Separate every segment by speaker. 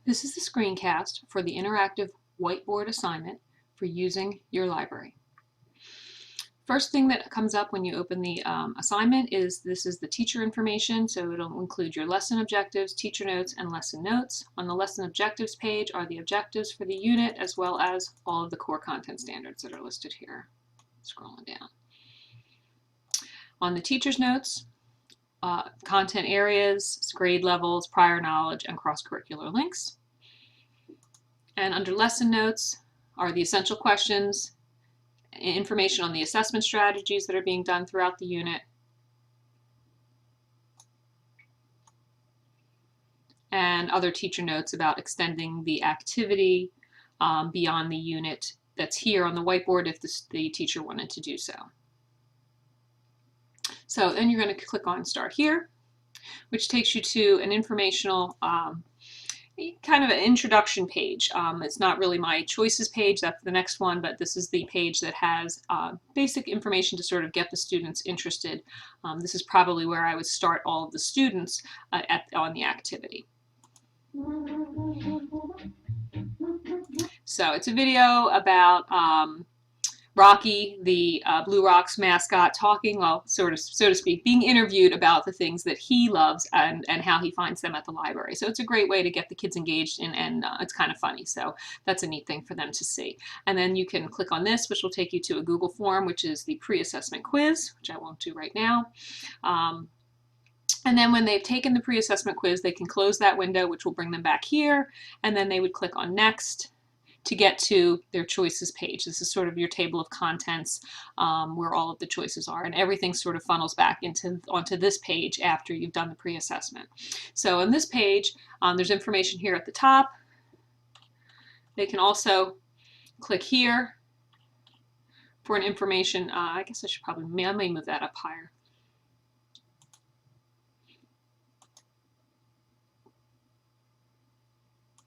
Speaker 1: This is the screencast for the interactive whiteboard assignment for using your library. First thing that comes up when you open the assignment is this is the teacher information, so it'll include your lesson objectives, teacher notes, and lesson notes. On the lesson objectives page are the objectives for the unit as well as all of the core content standards that are listed here. Scrolling down. On the teacher's notes, content areas, grade levels, prior knowledge, and cross-curricular links. And under lesson notes are the essential questions, information on the assessment strategies that are being done throughout the unit, and other teacher notes about extending the activity beyond the unit that's here on the whiteboard if the teacher wanted to do so. So then you're going to click on Start Here, which takes you to an informational kind of an introduction page. It's not really my choices page, that's the next one, but this is the page that has basic information to sort of get the students interested. This is probably where I would start all of the students on the activity. So it's a video about Rocky, the Blue Rocks mascot, talking, well, so to speak, being interviewed about the things that he loves and how he finds them at the library. So it's a great way to get the kids engaged, and it's kind of funny. So that's a neat thing for them to see. And then you can click on this, which will take you to a Google form, which is the pre-assessment quiz, which I won't do right now. And then when they've taken the pre-assessment quiz, they can close that window, which will bring them back here, and then they would click on Next to get to their choices page. This is sort of your table of contents where all of the choices are, and everything sort of funnels back onto this page after you've done the pre-assessment. So on this page, there's information here at the top. They can also click here for an information. I guess I should probably, I may move that up higher.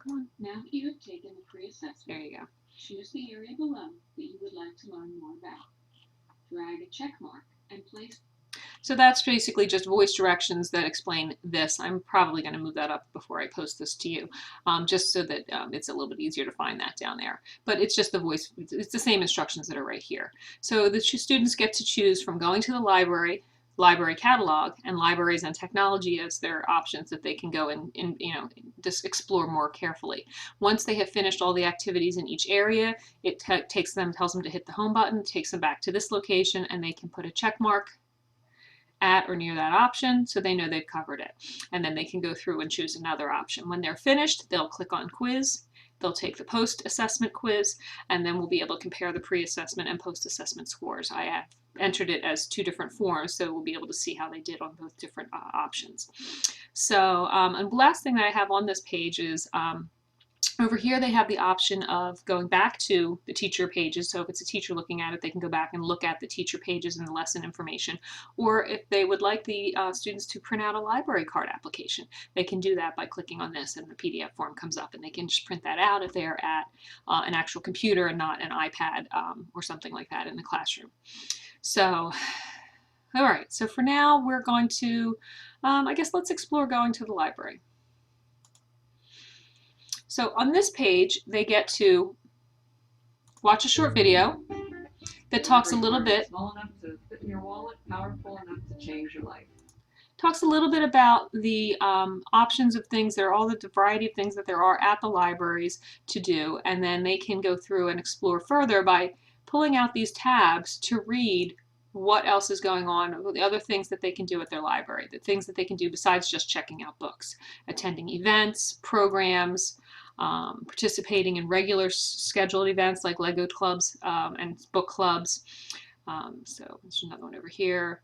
Speaker 1: Come on.
Speaker 2: Now that you have taken the pre-assessment,
Speaker 1: There you go.
Speaker 2: choose the area below that you would like to learn more about. Drag a check mark and place.
Speaker 1: So that's basically just voice directions that explain this. I'm probably going to move that up before I post this to you, just so that it's a little bit easier to find that down there. But it's just the voice, it's the same instructions that are right here. So the students get to choose from going to the library catalog, and libraries and technology as their options that they can go and just explore more carefully. Once they have finished all the activities in each area, it tells them to hit the home button, takes them back to this location, and they can put a check mark at or near that option so they know they've covered it. And then they can go through and choose another option. When they're finished, they'll click on Quiz. They'll take the post-assessment quiz, and then we'll be able to compare the pre-assessment and post-assessment scores. I have entered it as two different forms, so we'll be able to see how they did on both different options. So, and the last thing that I have on this page is over here they have the option of going back to the teacher pages. So if it's a teacher looking at it, they can go back and look at the teacher pages and the lesson information. Or if they would like the students to print out a library card application, they can do that by clicking on this, and the PDF form comes up, and they can just print that out if they're at an actual computer and not an iPad or something like that in the classroom. So, all right, so for now we're going to, I guess let's explore going to the library. So on this page, they get to watch a short video that talks a little bit.
Speaker 2: Small enough to fit in your wallet, powerful enough to change your life.
Speaker 1: Talks a little bit about the options of things. There are all the variety of things that there are at the libraries to do, and then they can go through and explore further by pulling out these tabs to read what else is going on, the other things that they can do at their library, the things that they can do besides just checking out books, attending events, programs, participating in regular scheduled events like Lego clubs and book clubs. So there's another one over here.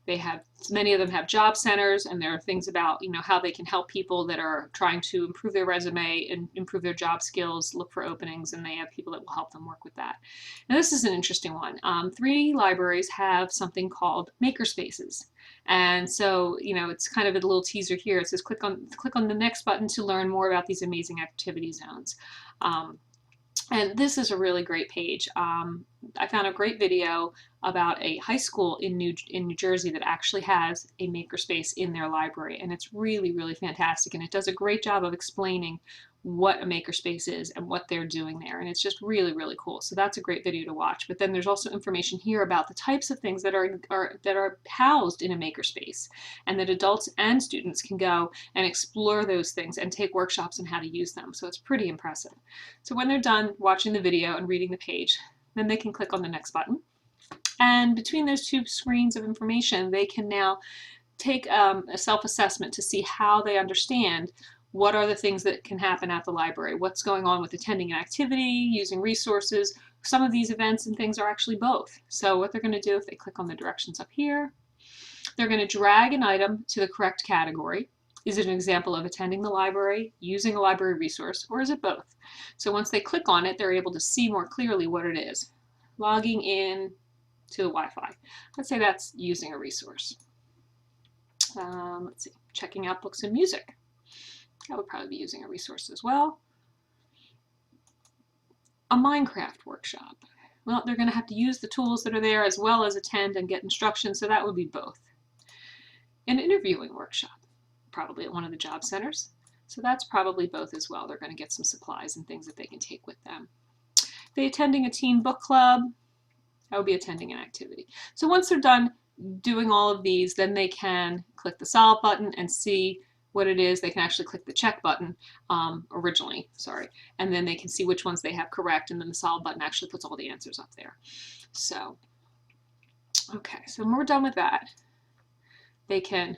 Speaker 1: They have, many of them have job centers, and there are things about, how they can help people that are trying to improve their resume and improve their job skills, look for openings, and they have people that will help them work with that. Now this is an interesting one. 3 libraries have something called makerspaces. And so, it's kind of a little teaser here. It says click on the next button to learn more about these amazing activity zones. And this is a really great page. I found a great video about a high school in New Jersey that actually has a makerspace in their library, and it's really, really fantastic, and it does a great job of explaining what a makerspace is and what they're doing there. And it's just really, really cool. So that's a great video to watch. But then there's also information here about the types of things that are housed in a makerspace, and that adults and students can go and explore those things and take workshops on how to use them. So it's pretty impressive. So when they're done watching the video and reading the page, then they can click on the next button. And between those two screens of information, they can now take a self-assessment to see how they understand what are the things that can happen at the library, what's going on with attending an activity, using resources. Some of these events and things are actually both. So what they're going to do, if they click on the directions up here, they're going to drag an item to the correct category. Is it an example of attending the library, using a library resource, or is it both? So once they click on it, they're able to see more clearly what it is. Logging in to the Wi-Fi. Let's say that's using a resource. Let's see, checking out books and music. That would probably be using a resource as well. A Minecraft workshop. Well, they're going to have to use the tools that are there as well as attend and get instruction, so that would be both. An interviewing workshop, probably at one of the job centers. So that's probably both as well. They're going to get some supplies and things that they can take with them. If they're attending a teen book club, that would be attending an activity. So once they're done doing all of these, then they can click the solve button and see what it is. They can actually click the check button and then they can see which ones they have correct, and then the solve button actually puts all the answers up there. So, okay, so when we're done with that, they can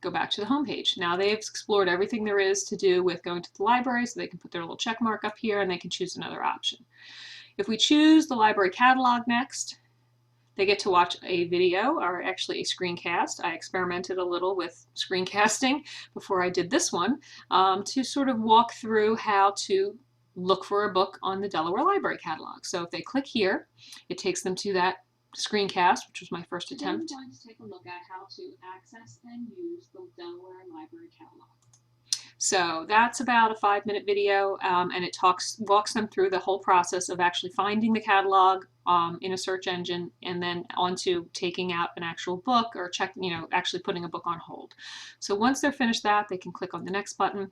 Speaker 1: go back to the home page. Now they've explored everything there is to do with going to the library, so they can put their little check mark up here and they can choose another option. If we choose the library catalog next, they get to watch a video, or actually a screencast. I experimented a little with screencasting before I did this one to sort of walk through how to look for a book on the Delaware Library catalog. So if they click here, it takes them to that screencast, which was my first attempt.
Speaker 2: Today I'm going to take a look at how to access and use the Delaware Library catalog.
Speaker 1: So that's about a 5-minute video, and it walks them through the whole process of actually finding the catalog in a search engine, and then onto taking out an actual book, or actually putting a book on hold. So once they're finished that, they can click on the next button,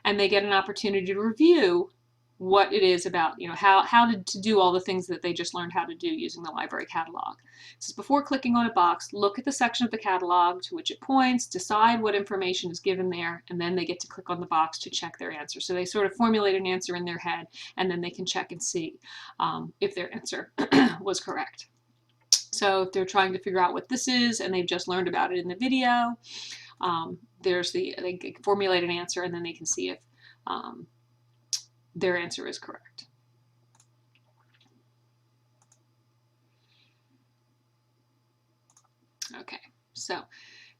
Speaker 1: and they get an opportunity to review what it is about, how to do all the things that they just learned how to do using the library catalog. So before clicking on a box, look at the section of the catalog to which it points, decide what information is given there, and then they get to click on the box to check their answer. So they sort of formulate an answer in their head, and then they can check and see if their answer was correct. So if they're trying to figure out what this is and they've just learned about it in the video, they formulate an answer, and then they can see if their answer is correct. Okay, so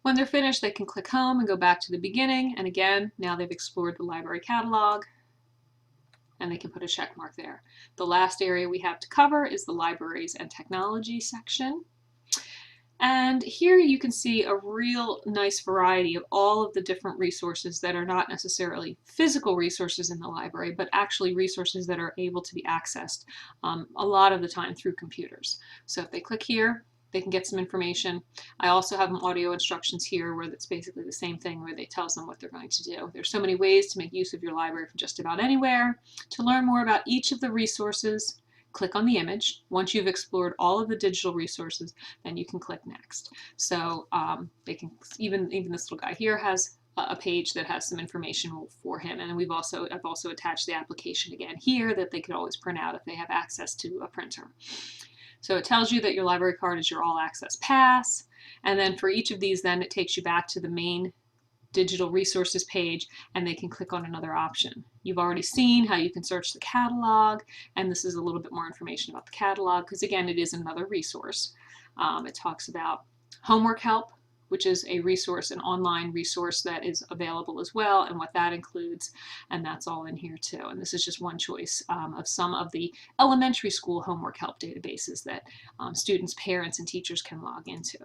Speaker 1: when they're finished, they can click home and go back to the beginning. And again, now they've explored the library catalog, and they can put a check mark there. The last area we have to cover is the libraries and technology section. And here you can see a real nice variety of all of the different resources that are not necessarily physical resources in the library, but actually resources that are able to be accessed a lot of the time through computers. So if they click here, they can get some information. I also have audio instructions here where that's basically the same thing, where they tell them what they're going to do. There's so many ways to make use of your library from just about anywhere. To learn more about each of the resources, click on the image. Once you've explored all of the digital resources, then you can click next. So they can, even this little guy here has a page that has some information for him, and I've also attached the application again here that they could always print out if they have access to a printer. So it tells you that your library card is your all access pass, and then for each of these, then it takes you back to the main digital resources page, and they can click on another option. You've already seen how you can search the catalog, and this is a little bit more information about the catalog, because again, it is another resource. It talks about homework help, which is a resource, an online resource that is available as well, and what that includes, and that's all in here too. And this is just one choice of some of the elementary school homework help databases that students, parents, and teachers can log into.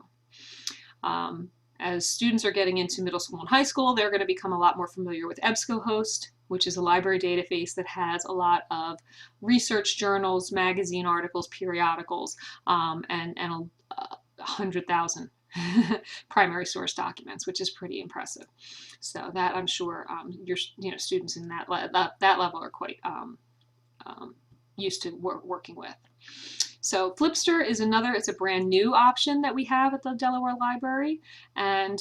Speaker 1: As students are getting into middle school and high school, they're going to become a lot more familiar with EBSCOhost, which is a library database that has a lot of research journals, magazine articles, periodicals, and 100,000 primary source documents, which is pretty impressive. So that I'm sure your students in that level are quite used to working with. So Flipster is another, it's a brand new option that we have at the Delaware Library, and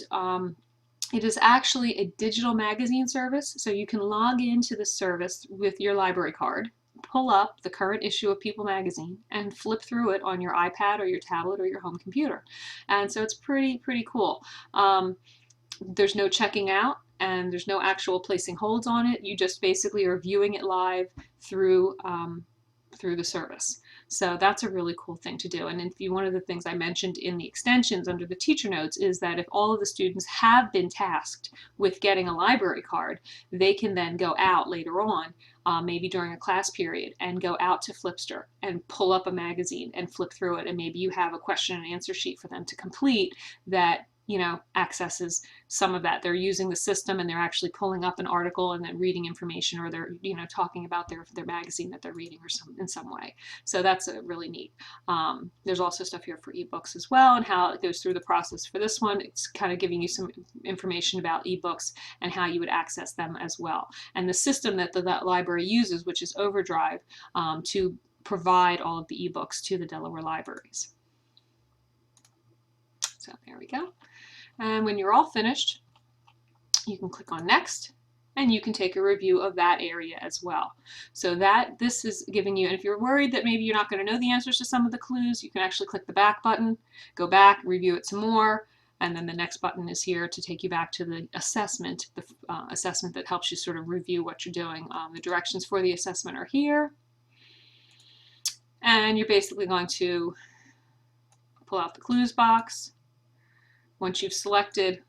Speaker 1: it is actually a digital magazine service. So you can log into the service with your library card, pull up the current issue of People magazine, and flip through it on your iPad or your tablet or your home computer. And so it's pretty cool. There's no checking out, and there's no actual placing holds on it. You just basically are viewing it live through the service. So that's a really cool thing to do. And if one of the things I mentioned in the extensions under the teacher notes is that if all of the students have been tasked with getting a library card, they can then go out later on, maybe during a class period, and go out to Flipster and pull up a magazine and flip through it. And maybe you have a question and answer sheet for them to complete that accesses some of that. They're using the system and they're actually pulling up an article and then reading information, or they're talking about their magazine that they're reading or in some way. So that's really neat. There's also stuff here for ebooks as well, and how it goes through the process for this one. It's kind of giving you some information about ebooks and how you would access them as well. And the system that that library uses, which is Overdrive, to provide all of the ebooks to the Delaware libraries. So there we go. And when you're all finished, you can click on Next, and you can take a review of that area as well. So this is giving you, and if you're worried that maybe you're not going to know the answers to some of the clues, you can actually click the back button, go back, review it some more, and then the next button is here to take you back to the assessment, the assessment that helps you sort of review what you're doing. The directions for the assessment are here, and you're basically going to pull out the clues box. Once you've selected,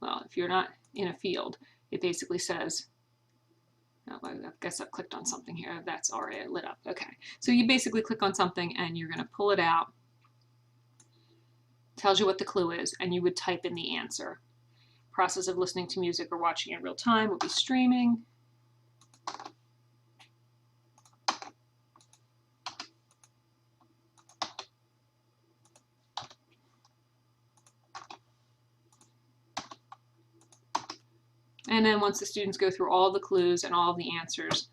Speaker 1: well, if you're not in a field, it basically says, oh, I guess I've clicked on something here. That's already lit up. Okay. So you basically click on something and you're going to pull it out. Tells you what the clue is, and you would type in the answer. Process of listening to music or watching in real time will be streaming. And then once the students go through all the clues and all the answers,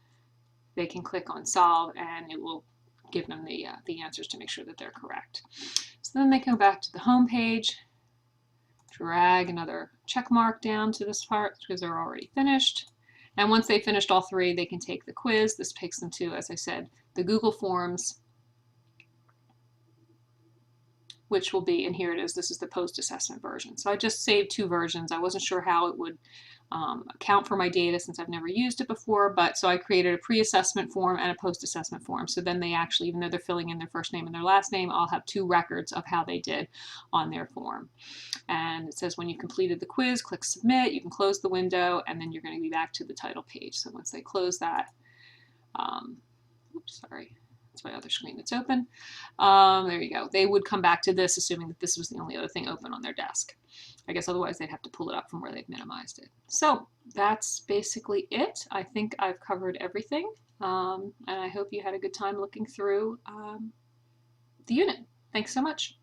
Speaker 1: they can click on Solve, and it will give them the answers to make sure that they're correct. So then they go back to the home page, drag another check mark down to this part because they're already finished. And once they finished all three, they can take the quiz. This takes them to, as I said, the Google Forms, which will be, and here it is, this is the post-assessment version. So I just saved two versions. I wasn't sure how it would account for my data since I've never used it before, but so I created a pre-assessment form and a post-assessment form. So then they actually, even though they're filling in their first name and their last name, I'll have two records of how they did on their form. And it says when you completed the quiz, click submit, you can close the window, and then you're going to be back to the title page. So once they close that, oops, sorry. That's my other screen that's open. There you go. They would come back to this, assuming that this was the only other thing open on their desk. I guess otherwise they'd have to pull it up from where they've minimized it. So that's basically it. I think I've covered everything, and I hope you had a good time looking through the unit. Thanks so much.